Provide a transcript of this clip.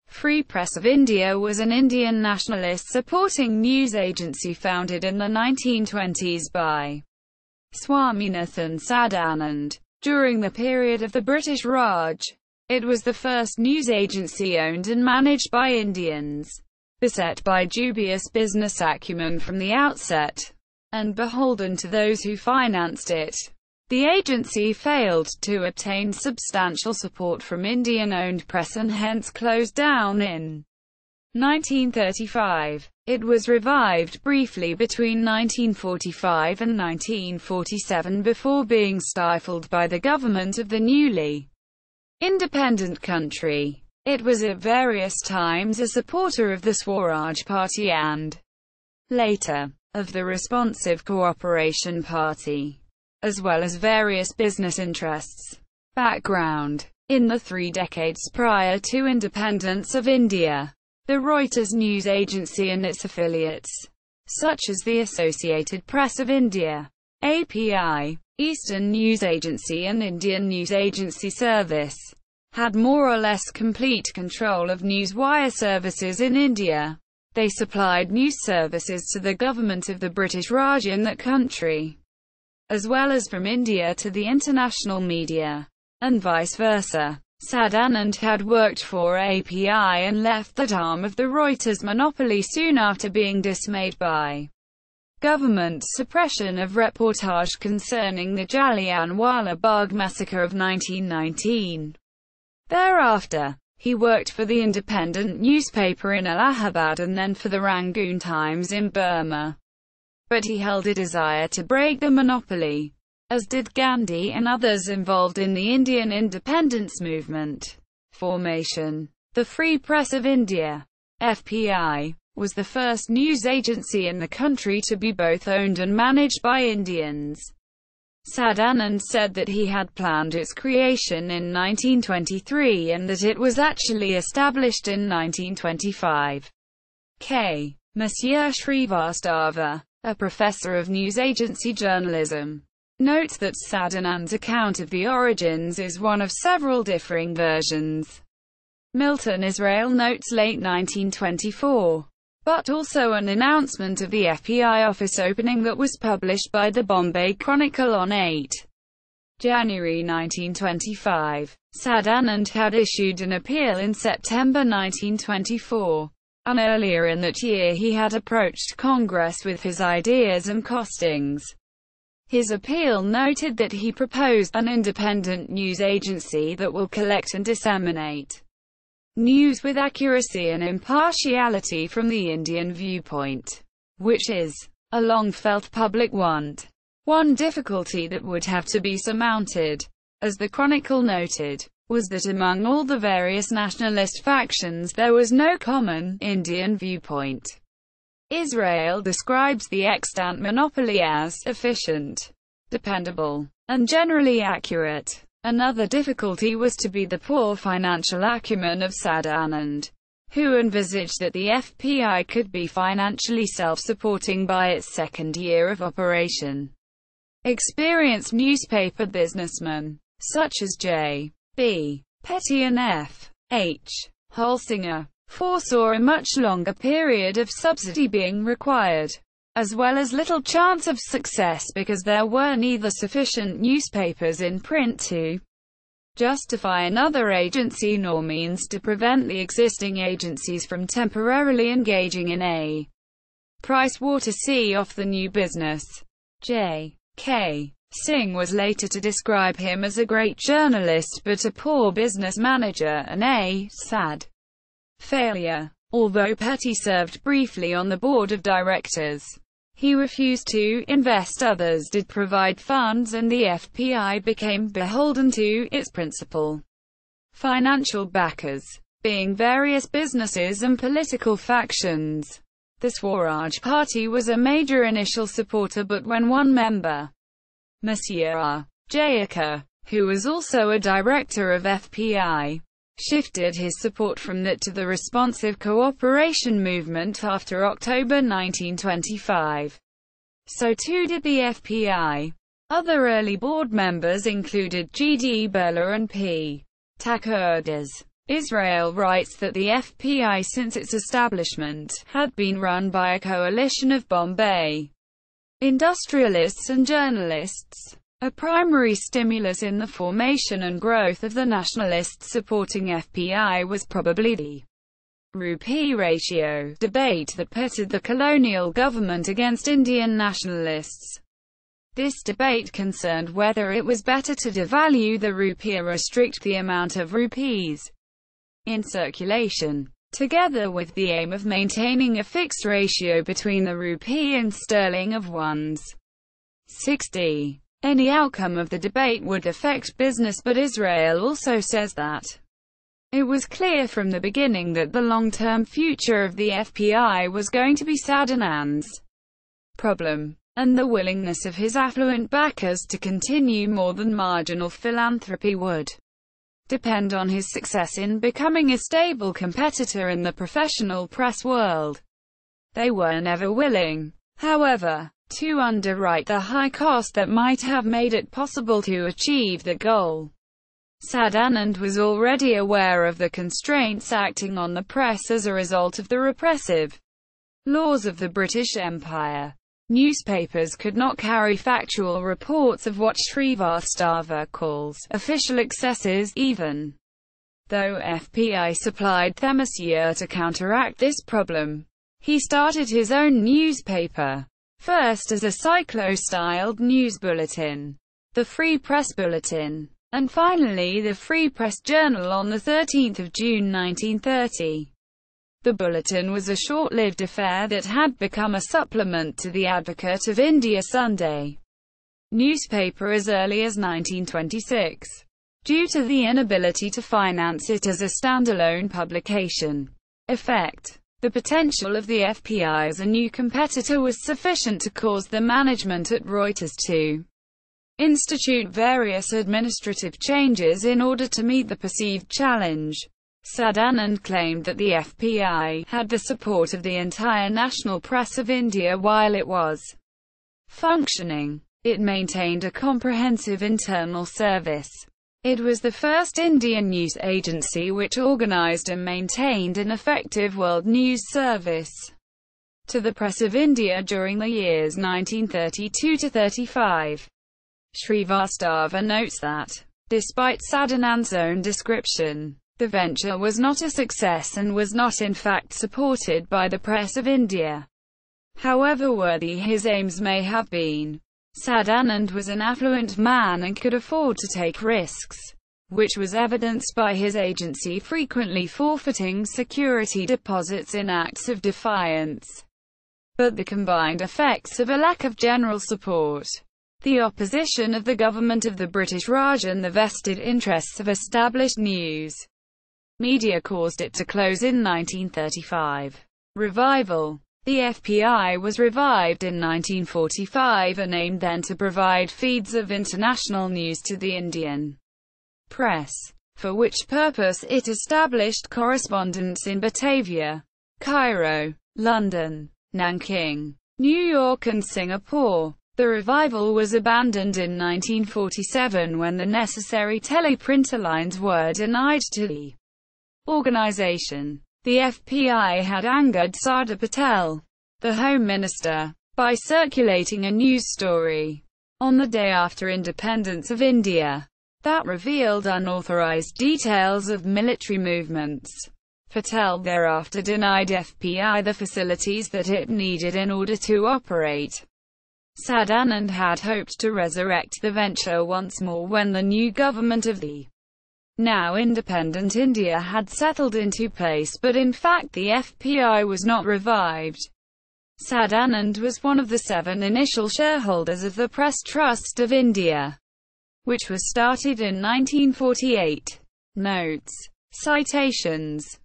Free Press of India was an Indian nationalist-supporting news agency founded in the 1920s by Swaminathan Sadanand. During the period of the British Raj, it was the first news agency owned and managed by Indians, beset by dubious business acumen from the outset, and beholden to those who financed it. The agency failed to obtain substantial support from Indian-owned press and hence closed down in 1935. It was revived briefly between 1945 and 1947 before being stifled by the government of the newly independent country. It was at various times a supporter of the Swaraj Party and, later, of the Responsive Cooperation Party, as well as various business interests. Background: in the 3 decades prior to independence of India, the Reuters news agency and its affiliates, such as the Associated Press of India, API, Eastern News Agency and Indian News Agency Service, had more or less complete control of newswire services in India. They supplied news services to the government of the British Raj in that country, as well as from India to the international media, and vice versa. Sadanand had worked for API and left that arm of the Reuters monopoly soon after being dismayed by government suppression of reportage concerning the Jallianwala Bagh massacre of 1919. Thereafter, he worked for the Independent newspaper in Allahabad and then for the Rangoon Times in Burma. But he held a desire to break the monopoly, as did Gandhi and others involved in the Indian independence movement formation. The Free Press of India, FPI, was the first news agency in the country to be both owned and managed by Indians. Sadanand said that he had planned its creation in 1923 and that it was actually established in 1925. Monsieur Srivastava, a professor of news agency journalism, notes that Sadanand's account of the origins is one of several differing versions. Milton Israel notes late 1924, but also an announcement of the FPI office opening that was published by the Bombay Chronicle on 8 January 1925. Sadanand had issued an appeal in September 1924, and earlier in that year he had approached Congress with his ideas and costings. His appeal noted that he proposed an independent news agency that will collect and disseminate news with accuracy and impartiality from the Indian viewpoint, which is a long-felt public want. One difficulty that would have to be surmounted, as the Chronicle noted, was that among all the various nationalist factions there was no common Indian viewpoint. Israel describes the extant monopoly as efficient, dependable, and generally accurate. Another difficulty was to be the poor financial acumen of Sadanand, who envisaged that the FPI could be financially self-supporting by its second year of operation. Experienced newspaper businessmen, such as J. B. Petty and F. H. Holsinger, foresaw a much longer period of subsidy being required, as well as little chance of success because there were neither sufficient newspapers in print to justify another agency nor means to prevent the existing agencies from temporarily engaging in a price war to see off the new business. J. K. Singh was later to describe him as a great journalist but a poor business manager and a sad failure. Although Petty served briefly on the board of directors, he refused to invest. Others did provide funds and the FPI became beholden to its principal financial backers, being various businesses and political factions. The Swaraj Party was a major initial supporter, but when one member, Monsieur R. Jayakar, who was also a director of FPI, shifted his support from that to the responsive cooperation movement after October 1925. So too did the FPI. Other early board members included G. D. Birla and P. Thakurdas. Israel writes that the FPI since its establishment had been run by a coalition of Bombay industrialists and journalists. A primary stimulus in the formation and growth of the nationalist-supporting FPI was probably the rupee ratio debate that pitted the colonial government against Indian nationalists. This debate concerned whether it was better to devalue the rupee or restrict the amount of rupees in circulation, together with the aim of maintaining a fixed ratio between the rupee and sterling of 1:60. Any outcome of the debate would affect business, but Israel also says that it was clear from the beginning that the long-term future of the FPI was going to be Sadanand's problem, and the willingness of his affluent backers to continue more than marginal philanthropy would depend on his success in becoming a stable competitor in the professional press world. They were never willing, however, to underwrite the high cost that might have made it possible to achieve the goal. Sadanand was already aware of the constraints acting on the press as a result of the repressive laws of the British Empire. Newspapers could not carry factual reports of what Srivastava calls official excesses, even though FPI supplied them a year to counteract this problem. He started his own newspaper, first as a cyclo-styled news bulletin, the Free Press Bulletin, and finally the Free Press Journal on 13 June 1930. The bulletin was a short-lived affair that had become a supplement to the Advocate of India Sunday newspaper as early as 1926. Due to the inability to finance it as a standalone publication, the potential of the FPI as a new competitor was sufficient to cause the management at Reuters to institute various administrative changes in order to meet the perceived challenge. Sadanand claimed that the FPI had the support of the entire national press of India while it was functioning. It maintained a comprehensive internal service. It was the first Indian news agency which organized and maintained an effective world news service to the press of India during the years 1932–35. Srivastava notes that, despite Sadanand's own description, the venture was not a success and was not in fact supported by the press of India. However worthy his aims may have been, Sadanand was an affluent man and could afford to take risks, which was evidenced by his agency frequently forfeiting security deposits in acts of defiance. But the combined effects of a lack of general support, the opposition of the government of the British Raj and the vested interests of established news media caused it to close in 1935. Revival. The FPI was revived in 1945 and aimed then to provide feeds of international news to the Indian press, for which purpose it established correspondents in Batavia, Cairo, London, Nanking, New York and Singapore. The revival was abandoned in 1947 when the necessary teleprinter lines were denied to the organization. The FPI had angered Sardar Patel, the Home Minister, by circulating a news story on the day after independence of India that revealed unauthorized details of military movements. Patel thereafter denied FPI the facilities that it needed in order to operate. Sadanand had hoped to resurrect the venture once more when the new government of the now independent India had settled into place, but in fact the FPI was not revived. Sadanand was one of the 7 initial shareholders of the Press Trust of India, which was started in 1948. Notes. Citations.